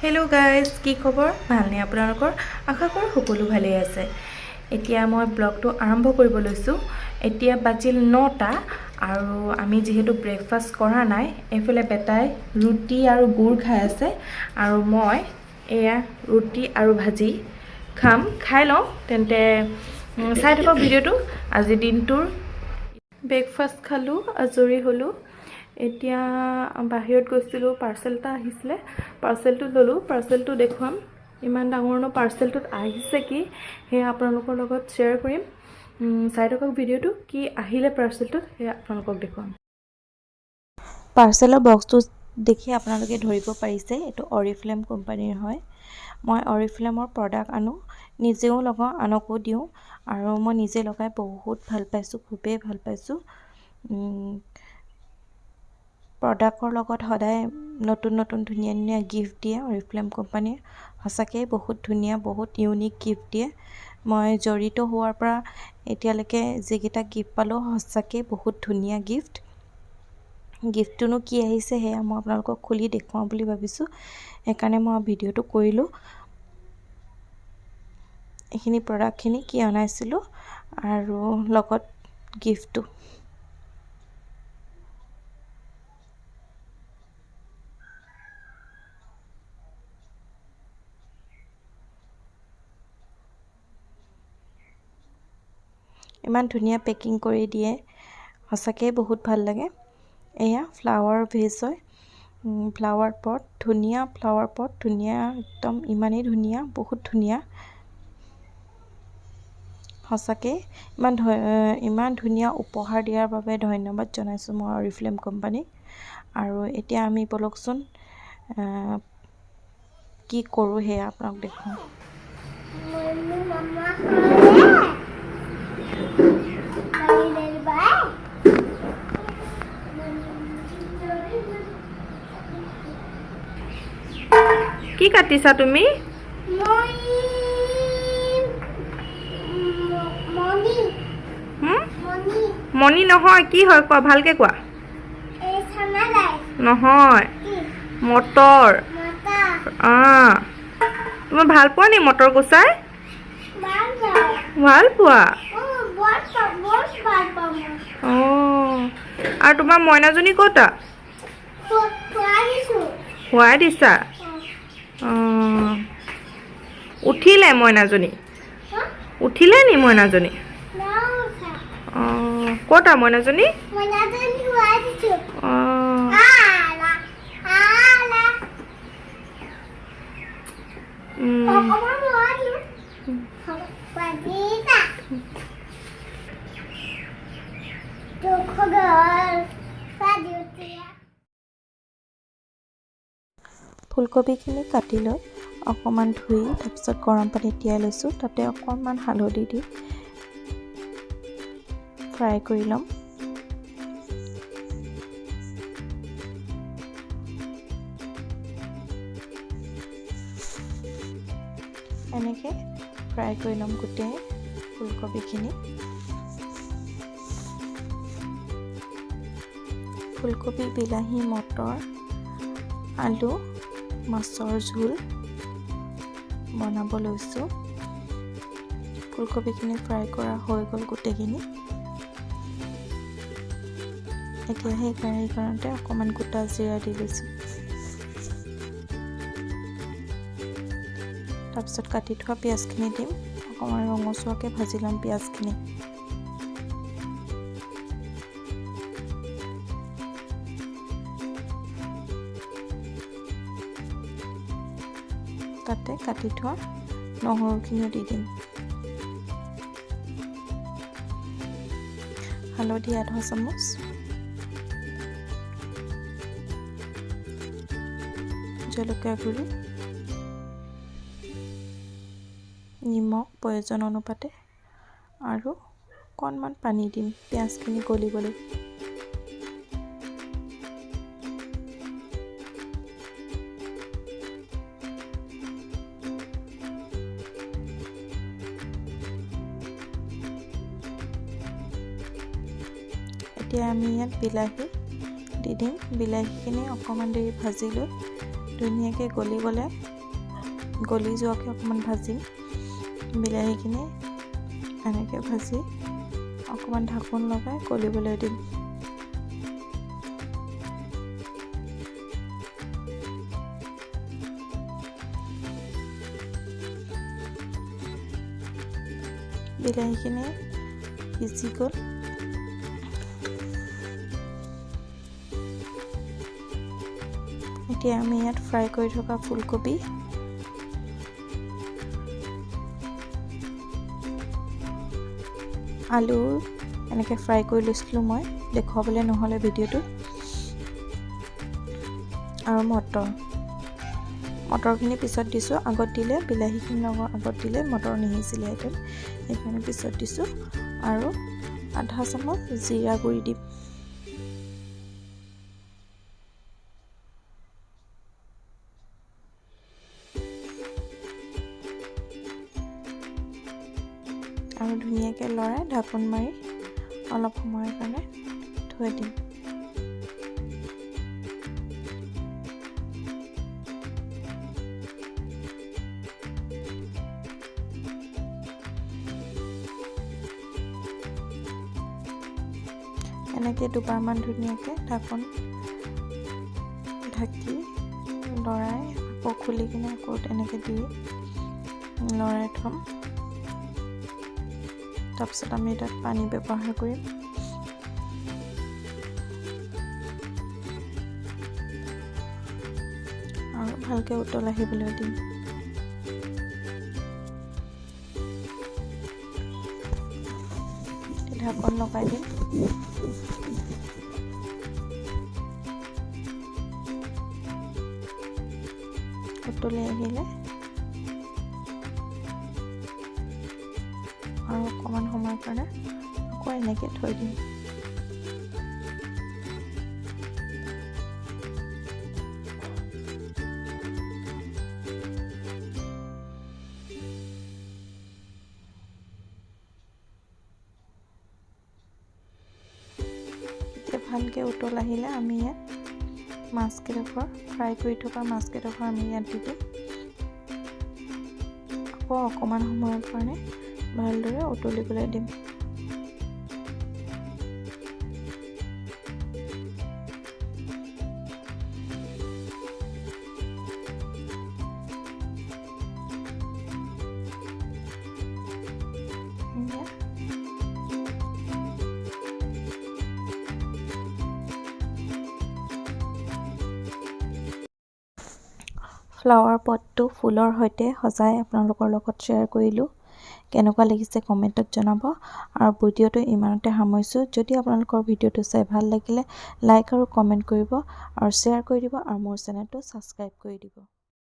hello guys की खबर ভালনে আপোনালোকৰ আশা কৰো সকলো ভালে আছে এতিয়া মই ব্লগটো আৰম্ভ কৰিব লৈছো এতিয়া বাজিল 9টা আৰু আমি যেহেতু ব্ৰেকফাষ্ট কৰা নাই এফালে বেটাই ৰুটি আৰু গুৰ খাই আছে আৰু মই এয়া ৰুটি আৰু ভাজি খাম খাই লওঁ তেন্তে চাই থাকক ভিডিওটো আজি দিনটোৰ ব্ৰেকফাষ্ট খালো আজৰি হলো এতিয়া বাহিৰত গৈছিলো পাৰ্সেলটা আহিছিলে পাৰ্সেলটো ললো পাৰ্সেলটো দেখুৱাম ইমান ডাঙৰনো পাৰ্সেলটোত আহিছে কি হে আপোনালোকৰ লগত শেয়াৰ কৰিম চাই থাকক ভিডিওটো কি আহিলে পাৰ্সেলটোত হে আপোনালোকক দেখুৱাম পাৰ্সেলৰ বক্সটো দেখি আপোনালোকে ধৰিব পাৰিছে এটো অৰিফ্লেম কোম্পানীৰ হয় মই অৰিফ্লেমৰ প্ৰডাক্ট আনো নিজেও লগাও আনকো দিও আৰু মই নিজে লগাই বহুত ভাল পাইছো খুবেই ভাল পাইছো প্ৰডাক্টৰ লগত সদায় নতুন নতুন ধুনিয়া ধুনিয়া গিফট দিয়ে অৰিফ্লেম কোম্পানীৰ হসাকে বহুত ধুনিয়া বহুত ইউনিক গিফট দিয়ে মই জড়িত হোৱাৰ পৰা এতিয়ালৈকে যেগিটা গিফট পালো হসাকে বহুত ধুনিয়া গিফটটো কি আহিছে হে মই আপোনালোকক খুলি দেখুৱাম বুলি ভাবিছো একাৰণে মই ভিডিওটো কৰিলো এখিনি প্ৰডাক্টখিনি কি আনাইছিলো আৰু লগত গিফটটো ইমান ধুনিয়া পেকিং কৰি দিয়ে হসাকে বহুত ভাল লাগে এয়া ফ্লাৱাৰ ভেজ হয় ফ্লাৱাৰ পট ধুনিয়া ফ্লাৱাৰ পট ধুনিয়া একদম ইমানেই ধুনিয়া বহুত ধুনিয়া হসাকে ইমান ধুনিয়া উপহাৰ দিয়াৰ বাবে ধন্যবাদ জনাইছো মই অৰিফ্লেম কোম্পানী আৰু এতিয়া আমি বলকচোন কি কৰো হে আপোনাক দেখুৱাম কি কাটিছা তুমি মনি নহয় কি হয় কোৱা ভালকে কোৱা নহয় মটৰ তুমি ভাল পোৱা নি মটৰ গুছাই ভাল পোৱা আৰু তোমাৰ মইনাজনী ক'তা খুৱাই দিছা উঠিলে মইনাজনী উঠিলে নি মইনাজনী ক'তা মইনাজনী ফুলকবিখিনি কাটি লৈ অকমান ধুই তাৰপিছত গৰম পানীত তিয়াই লৈছো তাতে অকমান হালধি দি ফ্ৰাই কৰি লম এনেকে ফ্ৰাই কৰি লম গোটেই ফুলকবিখিনি ফুলকবি বিলাহী মটৰ আলু মাছৰ ঝোল বনাব লৈছো ফুলকবিখিনি ফ্ৰাই কৰা হৈ গ'ল গোটেইখিনি এতিয়া সেই কাৰিকৰণতে অকমান গোটা জিৰা দি লৈছো তাৰপিছত কাটি থোৱা পিয়াজখিনি দিম অকমান ৰঙচুৱাকে ভাজি লম পিয়াজখিনি তাতে কাটি থোৱা নহৰুখিনি দি দিম হালধি আধা চামুচ জলকীয়া গুড়ি নিমখ প্ৰয়োজন অনুপাতে আৰু অকণমান পানী দিম পিয়াজখিনি গলিবলৈ এতিয়া আমি ইয়াত বিলাহী দি দিম বিলাহীখিনি অকণমান দেৰি ভাজি লৈ ধুনীয়াকৈ গলি যোৱাকৈ অকণমান ভাজিম বিলাহীখিনি এনেকৈ ভাজি অকণমান ঢাকোন লগাই গলিবলৈ দিম বিলাহীখিনি সিজি গ'ল এতিয়া আমি ইয়াত ফ্ৰাই কৰি থকা ফুলকবি আলু এনেকৈ ফ্ৰাই কৰি লৈছিলোঁ মই দেখুৱাবলৈ নহ'লে ভিডিঅ'টো আৰু মটৰখিনি পিছত দিছোঁ আগত দিলে বিলাহীখিনি আগত দিলে মটৰ নিসিজিলেহেঁতেন সেইকাৰণে পিছত দিছোঁ আৰু আধা চামুচ জিৰা গুড়ি দিম আৰু ধুনীয়াকৈ লৰাই ঢাকোন মাৰি অলপ সময়ৰ কাৰণে থৈ দিম এনেকৈ দুবাৰমান ধুনীয়াকৈ ঢাকোন ঢাকি লৰাই আকৌ খুলি কিনে আকৌ এনেকৈ দি লৰাই থ'ম তাৰপিছত আমি তাত পানী ব্যৱহাৰ কৰিম আৰু ভালকৈ উতল আহিবলৈ দিম ঢাকোন লগাই দিম উতলি আহিলে আৰু অকণমান সময়ৰ কাৰণে আকৌ এনেকৈ থৈ দিম এতিয়া ভালকৈ উতল আহিলে আমি ইয়াত মাছকেইডোখৰ ফ্ৰাই কৰি থকা মাছকেইডোখৰ আমি ইয়াত দি দিম আকৌ অকণমান সময়ৰ কাৰণে ভালদৰে উতলিবলৈ দিম ফ্লাৱাৰ পটটো ফুলৰ সৈতে সজাই আপোনালোকৰ লগত শ্বেয়াৰ কৰিলোঁ কেনেকুৱা লাগিছে কমেণ্টত জনাব আৰু ভিডিঅ'টো ইমানতে সামৰিছোঁ যদি আপোনালোকৰ ভিডিঅ'টো চাই ভাল লাগিলে লাইক আৰু কমেণ্ট কৰিব আৰু শ্বেয়াৰ কৰি দিব আৰু মোৰ চেনেলটো ছাবস্ক্ৰাইব কৰি দিব